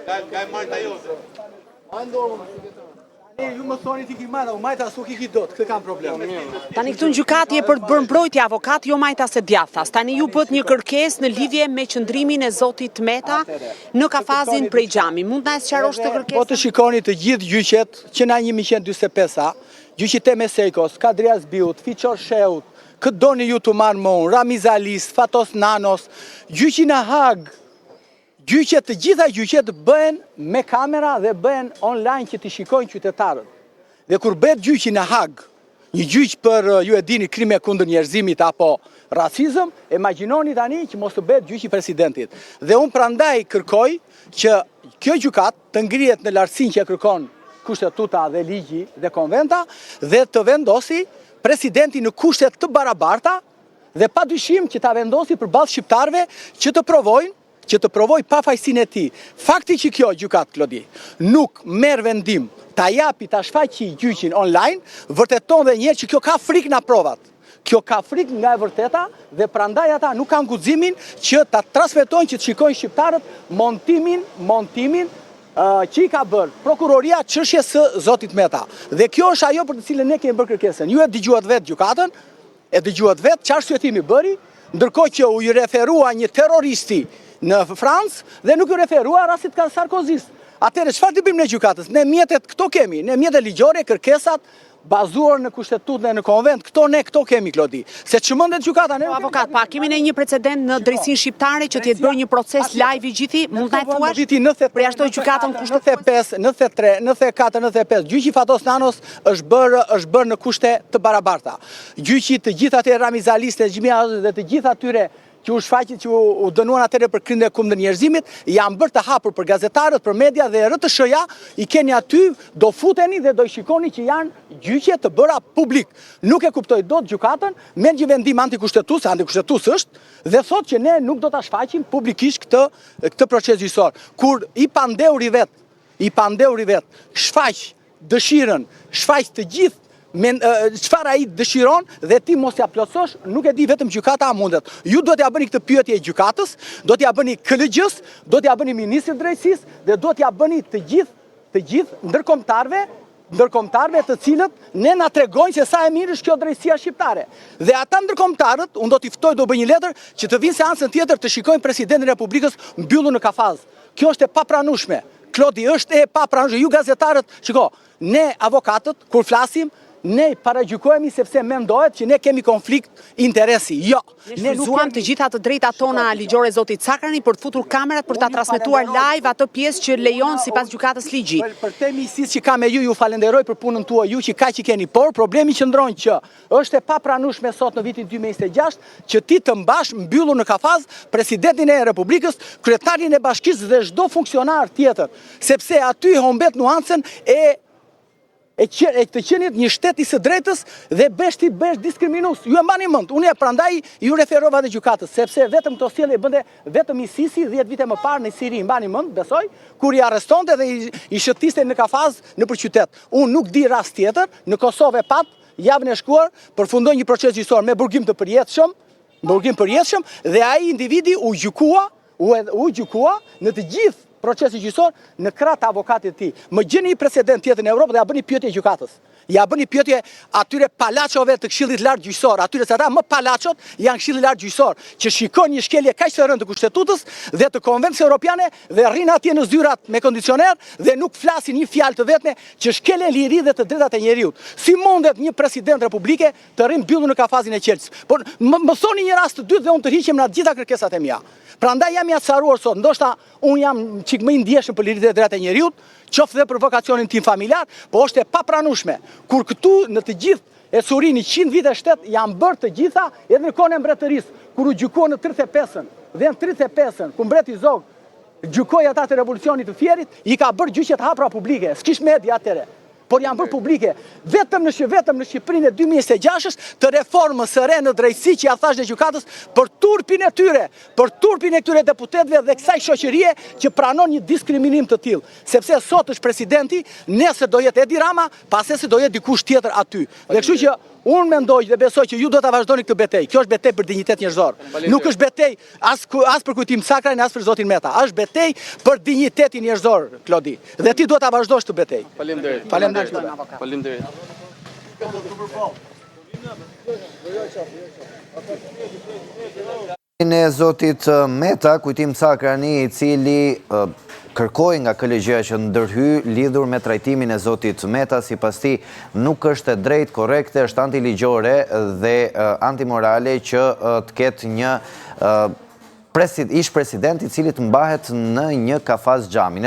Ka e majta jote. Ju më thoni ti ki majta, u majta su ki dot, këtë kam problem. Tani këtu në gjykatje për të bërë mbrojtje avokat, jo majta se djathtas. Tani ju bët një kërkesë në lidhje me qëndrimin e zotit Meta në kafazin prej xhami. Mund na sqarosh të kërkesën? Po të shikoni të gjithë gjyqet që na 1145-a, gjyqit e Mesejkos, Kadrias Biut, Fiqor Sheut, këtë doni ju të marrë më unë, Ramizalis, Fatos Nanos, gjyqin e Hag, gjyqet, të gjitha gjyqet bëhen me kamera dhe bëhen online që të shikojnë qytetarët. Dhe kur bëhet gjyqi në Hag, një gjyq për, ju e dini, krime kundër njerëzimit apo rasizëm, imagjinoni tani që mos të bëhet gjyqi presidentit. Dhe unë prandaj kërkoj që kjo gjykat të ngrihet në lartësinë që kërkon kushtetuta dhe ligji dhe konventa dhe të vendosi presidenti në kushtet të barabarta dhe padyshim që ta vendosi përballë shqiptarëve që të provoj pafajësinë e tij. Fakti që kjo gjykat, Klodi, nuk merr vendim ta japi ta shfaqi gjyqin online, vërteton dhe njerë që kjo ka frikë nga provat. Kjo ka frikë nga e vërteta dhe prandaj ata nuk kanë guximin që ta transmetojnë që të shikojnë shqiptarët montimin që i ka bërë prokuroria çështjes së zotit Meta. Dhe kjo është ajo për të cilën ne kemi bërë kërkesën. Ju e dëgjuat vetë gjykatën, e dëgjuat vetë çfarë syetimi bëri, ndërkohë që u referua një terroristi në Francë dhe nuk ju referua rastit ka Sarkozis. Atëherë, çfarë të bëjmë në gjykatës? Ne mjetet këto kemi, ne mjetet ligjore, kërkesat bazuar në kushtetut dhe në konvent, këto kemi, Klodi. Se çmendet gjykata ne. Avokat, pa kemi ne një precedent në drejtsinë shqiptare që të jetë bërë një proces live i gjithi, mund ta thuash? Përjashtoj gjykatën kushtet 95, 93, 94, 95. Gjyqi Fatos Nanos është bërë në kushte të barabarta. Gjyqi të gjithë atyre Ramizaliste, dhe të gjithë atyre që u shfaqit, që u dënuan atëre për krime kundër njerëzimit, janë bërë të hapur për gazetarët, për media dhe RTS-ja, i keni aty, do futeni dhe do i shikoni që janë gjyqje të bëra publik. Nuk e kuptoj dot gjykatën, merr një vendim antikushtetues është, dhe thot që ne nuk do ta shfaqim publikisht këtë proces gjyqësor. Kur i pandeuri vet, shfaq dëshirën, shfaq të gjithë çfarë ai dëshiron dhe ti mos ja plotësosh, nuk e di vetëm gjykata a mundet. Ju do t'ja bëni këtë pyetje gjykatës, do t'ja bëni KLG-s, do t'ja bëni ministrit drejtësisë dhe do t'ja bëni të gjithë ndërkombëtarëve të cilët ne na tregojnë se sa e mirë është kjo drejtësia shqiptare. Dhe ata ndërkombëtarët, unë do t'i ftoj, do bëj një letër që të vinë seancën tjetër të shikojnë presidentin e Republikës mbyllur në kafaz. Kjo është e papranueshme. Klodi, është e papranueshme. Ju gazetarët, shiko, ne avokatët kur flasim ne paragjykojemi sepse mendohet që ne kemi konflikt interesi. Jo. Ne shfrytzuam të gjitha të drejtat tona ligjore zotit Cakrani për të futur kamerat për ta transmetuar live atë pjesë që lejon sipas gjykatës ligji. Për te miqësisë që kam me ju falenderoj për punën tuaj, ju që kaq i keni, por problemi qëndron që është e papranueshme sot në vitin 2026 që ti të mbash mbyllur në kafaz presidentin e Republikës, kryetarin e bashkisë dhe çdo funksionar tjetër, sepse aty humbet nuancën e të qenit një shtet i së drejtës dhe bësh diskriminues. Ju e mbani mend, unë prandaj ju referova dhe gjykatës, sepse vetëm këto sjellje bënte vetëm i Sisi 10 vite më parë në Siri, mbani mend, besoj, kur i arrestonte dhe i shëtiste në kafaz nëpër qytet. Unë nuk di rast tjetër, në Kosovë pat javën e shkuar përfundoi një proces gjyqësor me burgim të përjetshëm, dhe ai individi u gjykua në të gjithë procesi gjyqësor në krah të avokatit të tij. Më gjeni një precedent tjetër në Europë dhe ja bëni pyetje gjykatës. Ja bëni pyetje atyre palaçove të Këshillit Lart Gjyqësor, atyre se ata më palaçot janë Këshilli Lart Gjyqësor, që shikojnë një shkelje kaq të rëndë të kushtetutës dhe të konvencijës europiane dhe rrin atje në zyrat me kondicioner dhe nuk flasin një fjalë të vetme që shkelen liri dhe të drejtat e njeriut. Si mundet një president republike të rrin mbyllur në kafazin e Qelçës? Por më thoni një rast të dytë dhe unë tërhiqem nga të gjitha kërkesat e mia. Prandaj jam i acaruar sot, ndoshta unë jam çik më i ndjeshëm për liritë e drejtat e njeriut, qoftë dhe për vokacionin tim familjar, po është e papranueshme kur këtu në të gjithë e Surini 100 vite shtet janë bërë të gjitha edhe në kohën e mbretërisë, kur u gjykuan në 35-ën dhe në 35-ën, kur mbreti Zog gjykoi ata të revolucionit të Fierit, i ka bërë gjyqje të hapura publike, s'kish media atëre. Por janë bërë publike, vetëm në Shqipërinë e 2026 të reformës së re në drejtësi që ja thash në gjykatës për turpin e tyre deputetëve dhe kësaj shoqërie që pranon një diskriminim të tillë, sepse sot është presidenti, nesër do jetë Edi Rama, pastaj do jetë dikush tjetër aty. Dhe kështu që Unë mendoj dhe besoj që ju do ta vazhdoni këtë betejë. Kjo është betejë për dinjitet njerëzor. Nuk është betejë as për kujtim sakrajn, as për Zotin Meta. Është betejë për dinjitetin njerëzor, Klodi. Dhe ti do ta vazhdosh këtë betejë. Faleminderit. Faleminderit. Faleminderit. E Zotit Meta, kujtim sakrani, i cili kërkoi nga KLG-ja që ndërhy lidhur me trajtimin e Zotit Meta, sipas tij nuk është e drejtë, korrekte, është antiligjore dhe antimorale që të ketë një ish president i cili të mbahet në një kafaz xhami.